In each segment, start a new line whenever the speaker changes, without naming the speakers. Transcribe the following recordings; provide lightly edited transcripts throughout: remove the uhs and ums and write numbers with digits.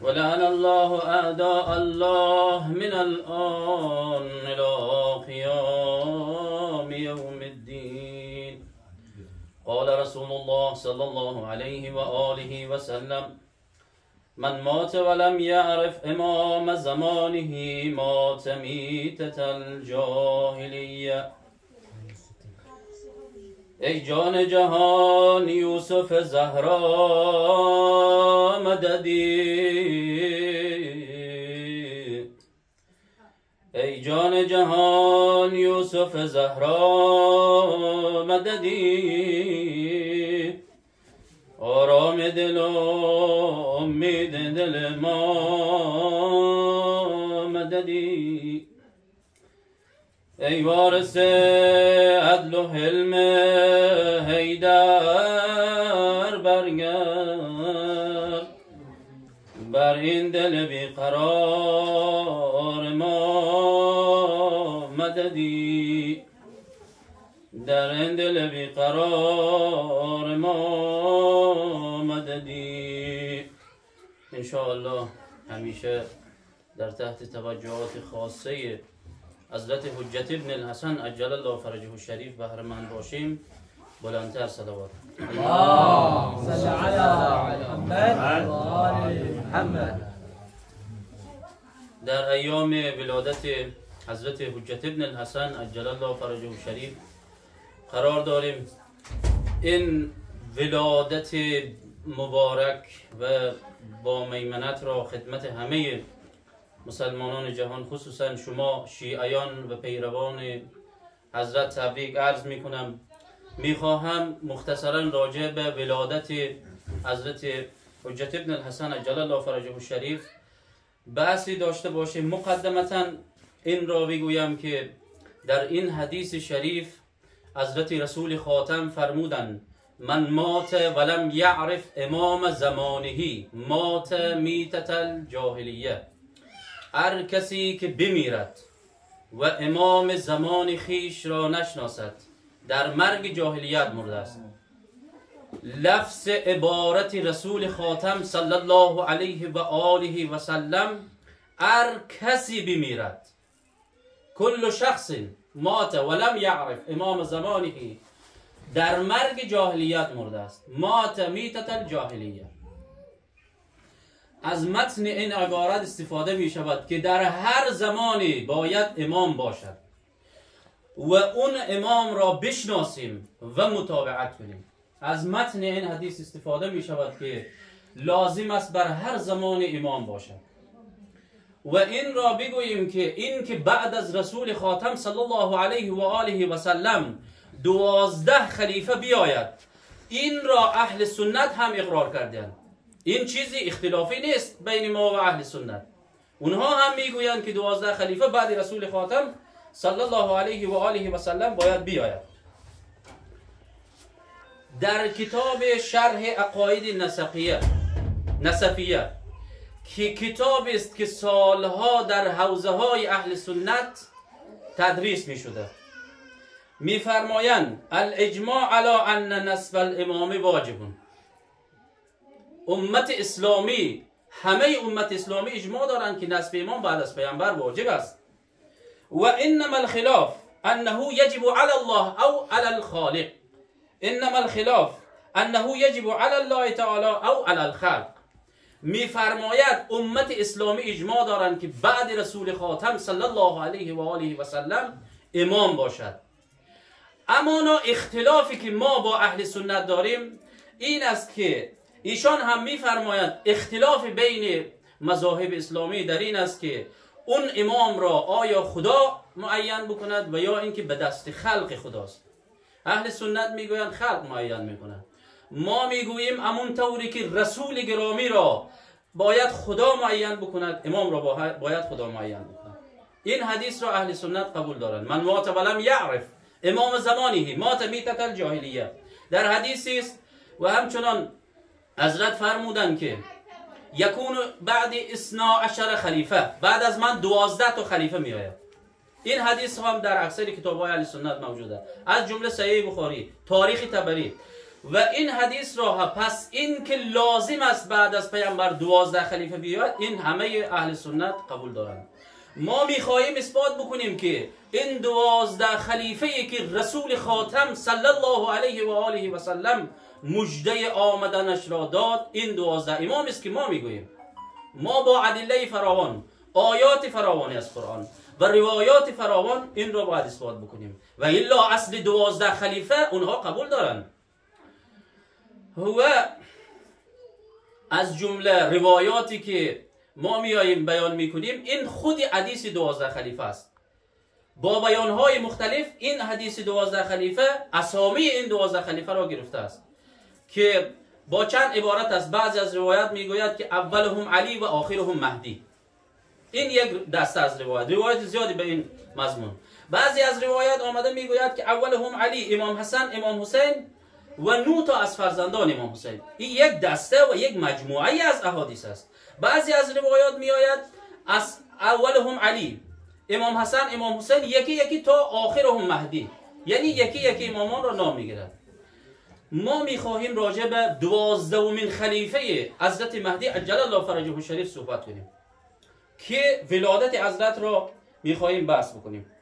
ولعن الله أعداء الله من الآن إلى قيام يوم الدين. قال رسول الله صلى الله عليه وآله وسلم: من مات ولم يعرف إمام زمانه مات ميتة الجاهلیه. ای جان جهان یوسف زهرا مددی، ای جان جهان یوسف زهرا مددی، آرام دل و امید دل ما مددی. ای وارث عدل و حلم حیدر برگرد، بر این دل بیقرار ما مددی، در این دل بیقرار ما مددی. انشاءالله همیشه در تحت توجهات خاصه حضرت حجت ابن الحسن عجل الله فرجه الشریف بهره مند باشیم. بلندتر صلوات.
اللهم صل علی محمد.
در ایام ولادت حضرت حجت ابن الحسن عجل الله فرجه الشریف قرار داریم. این ولادت مبارک و با میمنت را خدمت همه مسلمانان جهان، خصوصا شما شیعیان و پیروان حضرت تبریک عرض می کنم. می خواهم مختصرا راجع به ولادت حضرت حجت ابن الحسن عجل الله فرجه الشریف بحثی داشته باشیم. مقدمتا این را بگویم که در این حدیث شریف حضرت رسول خاتم فرمودند: من مات ولم یعرف امام زمانه مات میتة الجاهلیه. هر کسی که بمیرد و امام زمان خیش را نشناسد در مرگ جاهلیت مرده است. لفظ عبارت رسول خاتم صلی الله علیه و آله و سلم: هر کسی بمیرد، کل شخص مات ولم یعرف امام زمانه، در مرگ جاهلیت مرده است. مات میتة الجاهلیه. از متن این عبارت استفاده می شود که در هر زمانی باید امام باشد و اون امام را بشناسیم و متابعت کنیم. از متن این حدیث استفاده می شود که لازم است بر هر زمان امام باشد و این را بگوییم که این که بعد از رسول خاتم صلی الله علیه و آله و سلم 12 خلیفه بیاید، این را اهل سنت هم اقرار کردند. این چیزی اختلافی نیست بین ما و اهل سنت. اونها هم میگویند که 12 خلیفه بعد رسول خاتم صلی الله علیه و آله و سلم باید بیاید. در کتاب شرح عقاید نسفیه که کتاب است که سالها در حوزه های اهل سنت تدریس می شده، می فرمایند: الاجماع علی ان نصب الامام واجبون. امت اسلامی، همه امت اسلامی اجماع دارند که نصب امام بعد از پیامبر واجب است. و انما الخلاف انه یجب علی الله او علی الخالق. انما الخلاف انه یجب علی الله تعالی او علی الخلق. میفرماید امت اسلامی اجماع دارند که بعد رسول خاتم صلی الله علیه و آله و سلم امام باشد. اما اختلافی که ما با اهل سنت داریم این است که ایشان هم میفرمایند اختلاف بین مذاهب اسلامی در این است که اون امام را آیا خدا معین بکند و یا اینکه به دست خلق خداست. اهل سنت میگویند خلق معین میکند. ما میگوییم همون طوری که رسول گرامی را باید خدا معین بکند، امام را باید خدا معین بکند. این حدیث را اهل سنت قبول دارند. من مات ولم یعرف امام زمانه مات میتة الجاهلیه. در حدیثی است و همچنان حضرت فرمودند که یکون بعد 12 خلیفه، بعد از من 12 تا خلیفه می آید. این حدیث هم در اکثر کتاب‌های اهل سنت موجوده، از جمله صحیح بخاری، تاریخ طبری. و این حدیث را پس این که لازم است بعد از پیامبر 12 خلیفه بیاد، این همه اهل سنت قبول دارند. ما میخواهیم اثبات بکنیم که این 12 خلیفه که رسول خاتم صلی الله علیه و آله و سلم مژده آمدنش را داد، این 12 امام است که ما میگوییم. ما با ادله فراوان، آیات فراوانی از قرآن و روایات فراوان این را باید اثبات بکنیم، و الا اصل 12 خلیفه اونها قبول دارن. و از جمله روایاتی که ما میاییم بیان میکنیم، این خود حدیث 12 خلیفه است. با بیانهای مختلف این حدیث 12 خلیفه اسامی این 12 خلیفه را گرفته است که با چند عبارت است. بعضی از روایات میگوید که اولهم علی و آخرهم مهدی. این یک دسته از روایات زیادی به این مضمون. بعضی از روایات آمده میگوید که اولهم علی، امام حسن، امام حسین و 9 تا از فرزندان امام حسین. این یک دسته و یک مجموعه از احادیث است. بعضی از روایات میآید از اولهم علی، امام حسن، امام حسین، یکی یکی تا آخرهم مهدی، یعنی یکی یکی امامان را نام میگیرد. ما میخواهیم راجع به 12مین خلیفه حضرت مهدی عجل الله فرجه الشریف صحبت کنیم که ولادت حضرت را میخواهیم بحث بکنیم.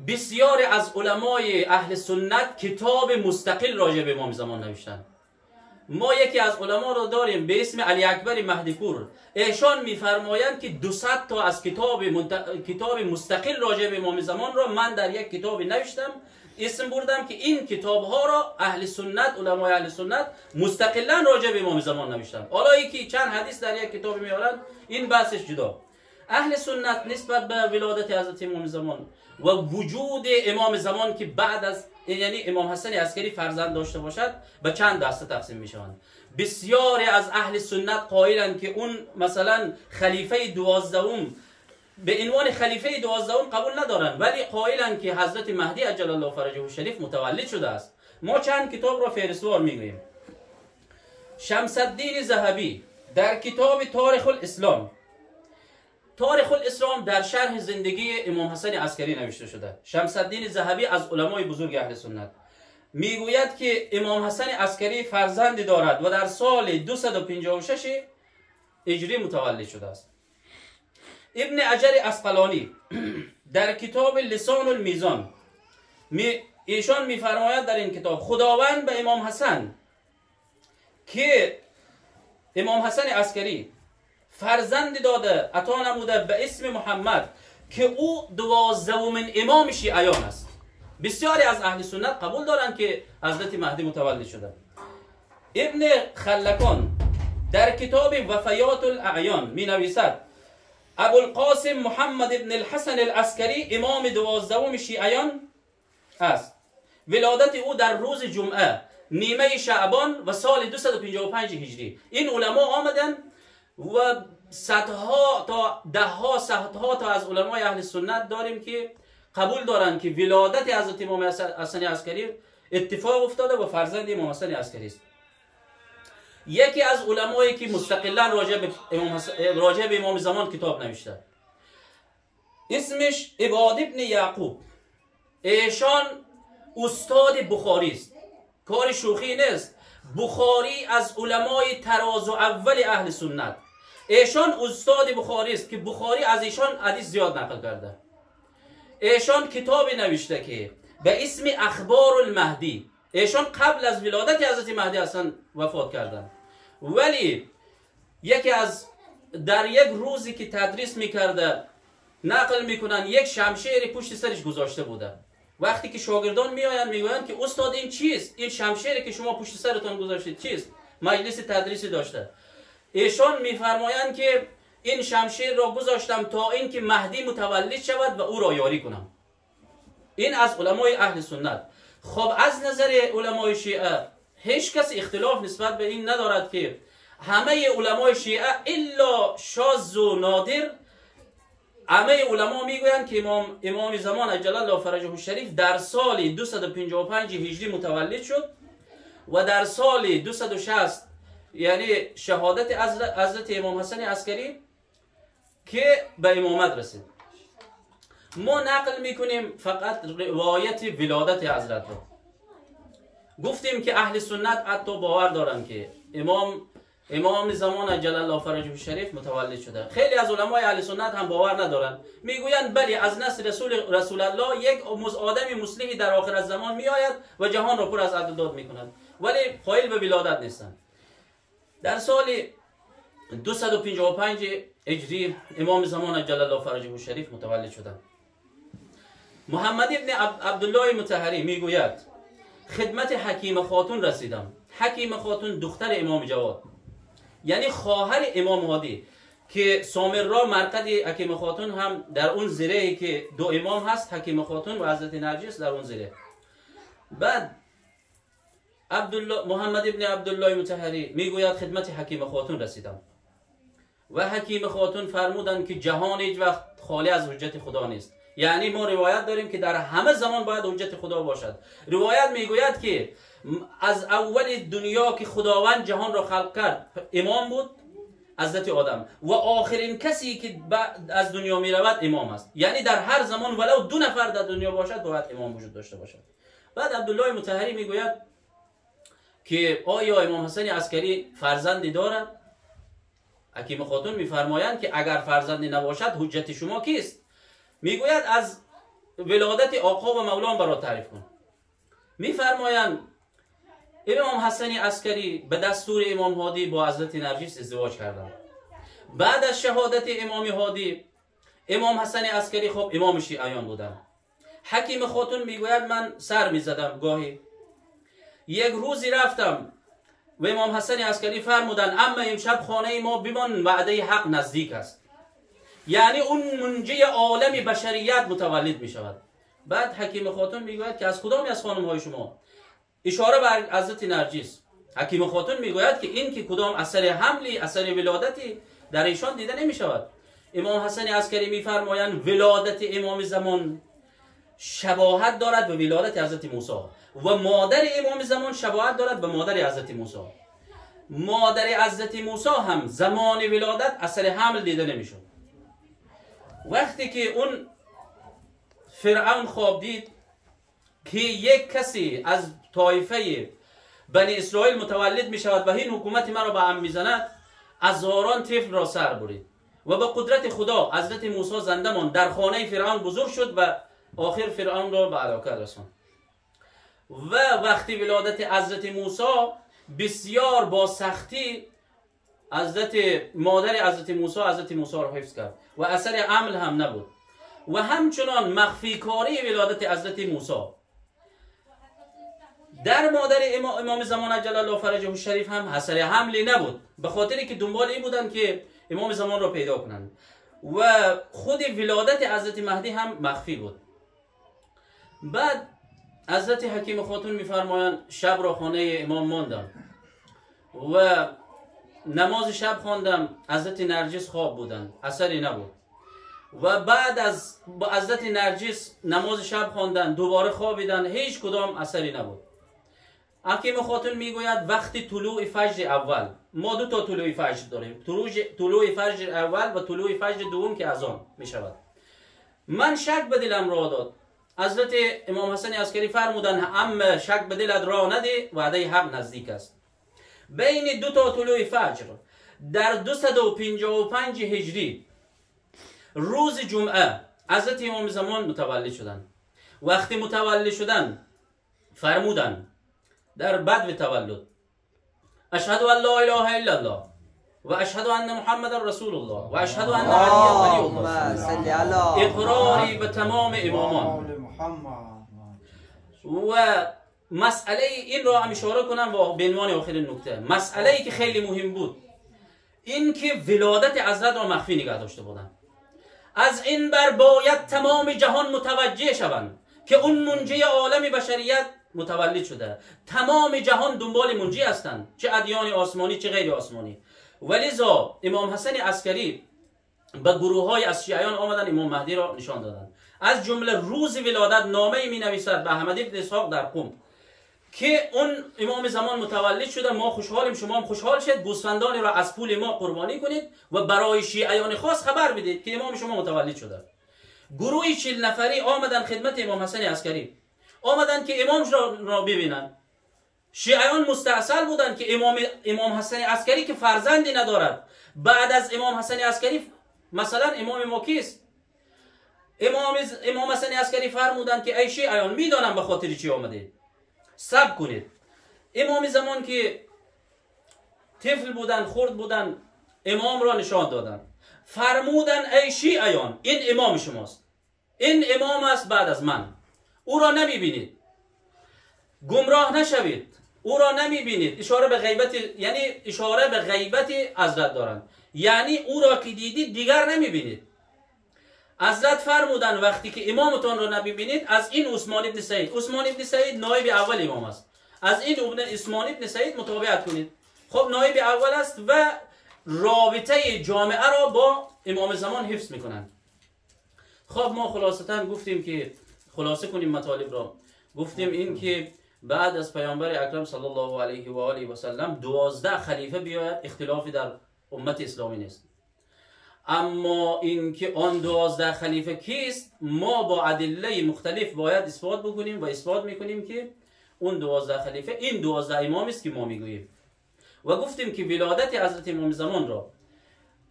بسیار از علمای اهل سنت کتاب مستقل راجع به امام زمان نوشتن. ما یکی از علما رو داریم به اسم علی اکبر مهدی پور. ایشان میفرمایند که 200 تا از کتاب مستقل راجع به امام زمان را من در یک کتاب نوشتم، اسم بردم که این کتاب ها را اهل سنت، علمای اهل سنت مستقلا راجع به امام زمان نوشتن. حالا یکی چند حدیث در یک کتاب میارن، این بحثش جدا. اهل سنت نسبت به ولادت حضرت امام زمان و وجود امام زمان که بعد از یعنی امام حسن عسکری فرزند داشته باشد به چند دسته تقسیم میشوند. بسیاری از اهل سنت قائلند که اون مثلا خلیفه 12م به عنوان خلیفه 12م قبول ندارند، ولی قائلند که حضرت مهدی عجل الله فرجه الشریف متولد شده است. ما چند کتاب را فهرستوار میگوییم. شمس الدین ذهبی در کتاب تاریخ الاسلام، تاریخ الاسلام در شرح زندگی امام حسن عسکری نوشته شده. شمس الدین ذهبی از علمای بزرگ اهل سنت میگوید که امام حسن عسکری فرزندی دارد و در سال 256 هجری متولد شده است. ابن حجر عسقلانی در کتاب لسان المیزان ایشان میفرماید در این کتاب خداوند به امام حسن که امام حسن عسکری فرزند داده عطا نموده به اسم محمد که او 12مین امام شیعیان است. بسیاری از اهل سنت قبول دارند که حضرت مهدی متولد شده. ابن خلکان در کتاب وفیات الاعیان می نویسد ابوالقاسم محمد ابن الحسن العسکری امام 12م شیعیان است. ولادت او در روز جمعه نیمه شعبان و سال 255 هجری. این علما آمدن و صدها تا دهها صدها تا از علمای اهل سنت داریم که قبول دارند که ولادت حضرت امام حسن عسکری اتفاق افتاده و فرزند امام حسن عسکری است. یکی از علمایی که مستقلا راجع به امام زمان کتاب نوشته اسمش عباد ابن یعقوب. ایشان استاد بخاری است، کار شوخی نیست. بخاری از علمای تراز و اول اهل سنت. ایشان استاد بخاری است که بخاری از ایشان حدیث زیاد نقل کرده. ایشان کتابی نوشته که به اسم اخبار المهدی. ایشان قبل از ولادت حضرت مهدی اصلا وفات کردن، ولی یکی از در یک روزی که تدریس میکرده نقل میکنن یک شمشیر پشت سرش گذاشته بوده. وقتی که شاگردان میآیند میگویند که استاد این چیست؟ این شمشیری که شما پشت سرتون گذاشتید چیست؟ مجلس تدریسی داشته. ایشان میفرمایند که این شمشیر را گذاشتم تا اینکه مهدی متولد شود و او را یاری کنم. این از علمای اهل سنت. خب از نظر علمای شیعه هیچ کس اختلاف نسبت به این ندارد که همه علمای شیعه الا شاذ و نادر، همه علما میگویند که امام زمان عجل الله فرجه الشریف در سال 255 هجری متولد شد و در سال 260 یعنی شهادت حضرت امام حسن عسکری که به امامت رسید. ما نقل میکنیم فقط روایت ولادت حضرت رو. گفتیم که اهل سنت حتی باور دارن که امام زمان عجل الله فرجه الشریف متولد شده. خیلی از علمای اهل سنت هم باور ندارن، میگویند بلی از نسل رسول الله یک آدمی مصلحی در آخر الزمان میآید و جهان را پر از عدل داد میکنند، ولی قائل به ولادت نیستند. در سال 255 هجری امام زمان عجل الله فرجه الشریف متولد شدند. محمد ابن عبدالله مطهری میگوید خدمت حکیم خاتون رسیدم. حکیم خاتون دختر امام جواد، یعنی خواهر امام هادی، که سامرا مرقد حکیم خاتون هم در اون زیره‌ای که دو امام هست، حکیم خاتون و حضرت نرجس در اون زیره. بعد محمد ابن عبدالله مطهری میگوید خدمت حکیم خاتون رسیدم و حکیم خاتون فرمودند که جهان هیچ وقت خالی از حجت خدا نیست. یعنی ما روایت داریم که در همه زمان باید حجت خدا باشد. روایت میگوید که از اول دنیا که خداوند جهان را خلق کرد امام بود حضرت آدم، و آخرین کسی که از دنیا می رود امام است. یعنی در هر زمان ولو 2 نفر در دنیا باشد باید امام وجود داشته باشد. بعد عبدالله مطهری میگوید که آیا امام حسن عسکری فرزندی دارد؟ حکیم خاتون میفرمایند که اگر فرزندی نباشد حجت شما کیست؟ میگوید از ولادت آقا و مولان برات تعریف کن. میفرمایند امام حسن عسکری به دستور امام هادی با حضرت نرجس ازدواج کردند. بعد از شهادت امام هادی امام حسن عسکری خب امام شیعیان بودند. حکیم خاتون میگوید من سر میزدم گاهی، یک روزی رفتم و امام حسن عسکری فرمودند اما امشب خانه ما بمان، وعده حق نزدیک است. یعنی اون منجی عالم بشریت متولد می شود. بعد حکیم خاتون میگوید که از کدامی از خانم های شما؟ اشاره بر حضرت نرجس. حکیم خاتون میگوید که این که کدام اثر حملی، اثر ولادتی در ایشان دیده نمی شود. امام حسن عسکری میفرمایند ولادت امام زمان شباهت دارد به ولادت حضرت موسی و مادر امام زمان شباهت دارد به مادر حضرت موسی. مادر حضرت موسی هم زمان ولادت اثر حمل دیده نمیشد. وقتی که اون فرعون خواب دید که یک کسی از طایفه بنی اسرائیل متولد می شود و این حکومت ما را به هم می زند، هزاران طفل را سر برید و به قدرت خدا حضرت موسی زنده ماند، در خانه فرعون بزرگ شد و آخر فرعون را به هلاکت رساند. و وقتی ولادت حضرت موسی بسیار با سختی مادر حضرت موسی را حفظ کرد و اثر عمل هم نبود. و همچنان مخفی کاری ولادت حضرت موسی در مادر امام زمان عجل الله فرجه الشریف هم اثر حملی نبود، به خاطری که دنبال این بودن که امام زمان را پیدا کنند. و خود ولادت حضرت مهدی هم مخفی بود. بعد حضرت حکیم خاتون میفرمایند شب را خانه امام ماندم و نماز شب خواندم، حضرت نرجس خواب بودند، اثری نبود. و بعد از حضرت نرجس نماز شب خواندن، دوباره خوابیدن، هیچ کدام اثری نبود. حکیم خاتون میگوید وقتی طلوع فجر اول، ما 2 تا طلوع فجر داریم، طلوع فجر اول و طلوع فجر دوم که از آن می شود، من شک به دلم راه داد. حضرت امام حسن عسکری فرمودن اما شک به دلت راه نده، وعده حق نزدیک است. بین 2 تا طلوع فجر در 255 هجری روز جمعه حضرت امام زمان متولد شدند. وقتی متولد شدن فرمودن در بدو تولد اشهد ان لا اله الا الله و اشهد ان محمد رسول الله و اشهد ان علی ولی الله، اقراری به تمام امامان. و مسئله این را هم اشاره کنم و به عنوان آخرین نکته، مسئله ای که خیلی مهم بود این که ولادت حضرت را مخفی نگه داشته بودند. از این بر باید تمام جهان متوجه شوند که اون منجی عالم بشریت متولد شده. تمام جهان دنبال منجی هستند، چه ادیان آسمانی چه غیر آسمانی. ولذا امام حسن عسکری به گروه های از شیعیان آمدن امام مهدی را نشان دادند. از جمله روز ولادت نامه می نویسد به احمد ابن اسحاق در قم که اون امام زمان متولد شده، ما خوشحالیم، شما هم خوشحال شد، گوسفندان را از پول ما قربانی کنید و برای شیعیان خاص خبر بدید که امام شما متولد شده. گروهی 40 نفری آمدن خدمت امام حسن عسکری، آمدن که امامش را ببینن. شیعیان مستعصل بودن که امام حسن عسکری که فرزندی ندارد، بعد از امام حسن عسکری مثلا امام ما کیست؟ امام حسن عسکری فرمودن که ای شیعیان میدانم به خاطر چی آمده، صبر کنید. امام زمان که طفل بودن، خرد بودن، امام را نشان دادن، فرمودن ای شیعیان این امام شماست، این امام است بعد از من، او را نمیبینید، گمراه نشوید، او را نمیبینید. اشاره به غیبت، یعنی اشاره به غیبت حضرت دارند، یعنی او را که دیدید دیگر نمیبینید. حضرت فرمودن وقتی که امامتان را نمیبینید از این عثمان ابن سعید، عثمان ابن سعید نایب اول امام است، از این عثمان ابن سعید متابعت کنید. خب نایب اول است و رابطه جامعه را با امام زمان حفظ میکنند. خب ما خلاصتا گفتیم که خلاصه کنیم مطالب را، گفتیم این که بعد از پیامبر اکرم صلی الله علیه و آله و سلم 12 خلیفه بیاید، اختلافی در امت اسلامی نیست. اما این که آن 12 خلیفه کیست ما با ادله مختلف باید اثبات بکنیم و اثبات میکنیم که اون 12 خلیفه این 12 امام است که ما میگوییم. و گفتیم که ولادت حضرت امام زمان را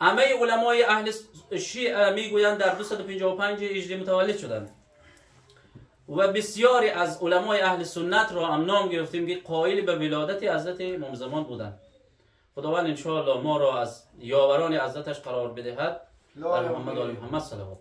همه علمای اهل شیعه میگویند در 255 هجری متولد شدند و بسیاری از علمای اهل سنت را هم نام گرفتیم که قائل به ولادت حضرت امام زمان بودند. خداوند انشاءالله ما را از یاوران حضرتش قرار بدهد. بر محمد و آل محمد صلوات.